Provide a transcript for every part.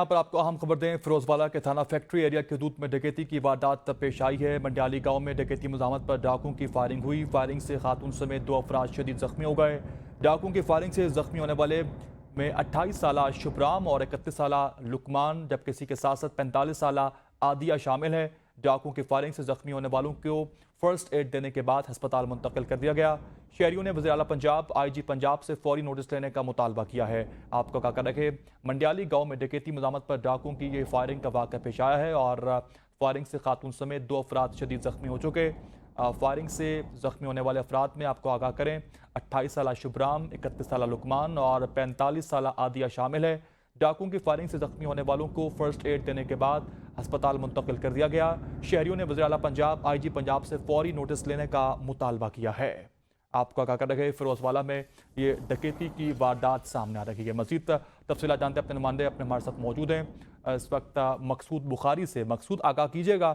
یہاں پر آپ کو اہم خبر دیں، فیروزوالہ کے تھانہ فیکٹری ایریا کے حدود میں ڈکیتی کی واردات پیش آئی ہے۔ منڈیالی گاؤں میں ڈکیتی مزاحمت پر ڈاکوؤں کی فائرنگ ہوئی۔ فائرنگ سے خاتون سمیت 2 افراد شدید زخمی ہو گئے۔ ڈاکوؤں کی فائرنگ سے زخمی ہونے والے میں 28 سالہ شبرام اور 31 سالہ لکمان جبکہ اسی کے ساتھ ساتھ 45 سالہ عادیہ شامل ہے۔ ڈاکوؤں کی فائرنگ سے زخمی ہونے والوں کو فرسٹ ایڈ دینے کے بعد ہسپتال منتقل کر دیا گیا۔ شہریوں نے وزیر اعلیٰ پنجاب آئی جی پنجاب سے فوری نوٹس لینے کا مطالبہ کیا ہے۔ آپ کو آگاہ رکھے، منڈیالی گاؤں میں ڈکیتی مزاحمت پر ڈاکوؤں کی یہ فائرنگ کا واقعہ پیش آیا ہے اور فائرنگ سے خاتون سمیت 2 افراد شدید زخمی ہو چکے۔ فائرنگ سے زخمی ہونے والے افراد میں آپ کو آگاہ کریں 28 سالہ شبرام، 31 سالہ لکمان اور 45 سالہ عادیہ شامل ہے۔ ڈاکوؤں کی فائرنگ سے زخمی ہونے والوں کو فرسٹ ایڈ دینے کے بعد ہسپتال منتقل کر دیا گیا۔ شہریوں نے وزیر اعلیٰ پنجاب آئی جی پنجاب سے فوری نوٹس لینے کا مطالبہ کیا ہے۔ آپ کو آگاہ کر رہے فیروزوالہ میں یہ ڈکیتی کی واردات سامنے آ رہی ہے۔ مزید تفصیلات جانتے ہیں، اپنے نمائندے اپنے ہمارے ساتھ موجود ہیں اس وقت مقصود بخاری سے۔ مقصود، آگاہ کیجیے گا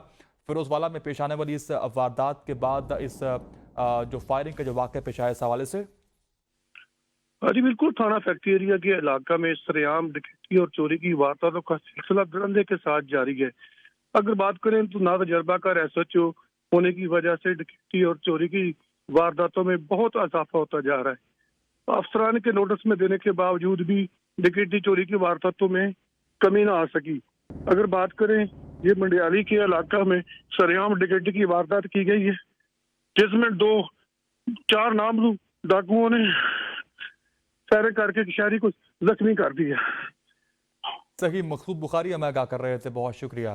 فیروزوالہ میں پیش آنے والی اس واردات کے بعد اس جو فائرنگ کا جو واقعہ پیش آیا اس حوالے سے۔ جی بالکل، تھانہ فیکٹری ایریا کے علاقہ میں سرعام ڈکیتی اور چوری کی وارداتوں کا سلسلہ درندے کے ساتھ جاری ہے۔ اگر بات کریں تو نا تجربہ کار ایس ایچ او ہونے کی وجہ سے ڈکیتی اور چوری کی وارداتوں میں بہت اضافہ ہوتا جا رہا ہے۔ افسران کے نوٹس میں دینے کے باوجود بھی ڈکیتی چوری کی وارداتوں میں کمی نہ آ سکی۔ اگر بات کریں، یہ منڈیالی کے علاقہ میں سرعام ڈکیتی کی واردات کی گئی ہے، جس میں 4 نامزد ڈاکوؤں نے فائرنگ کر کے شہری کو زخمی کر دیا۔ صحیح، مقصود بخاری ہمیں آگاہ کر رہے تھے، بہت شکریہ۔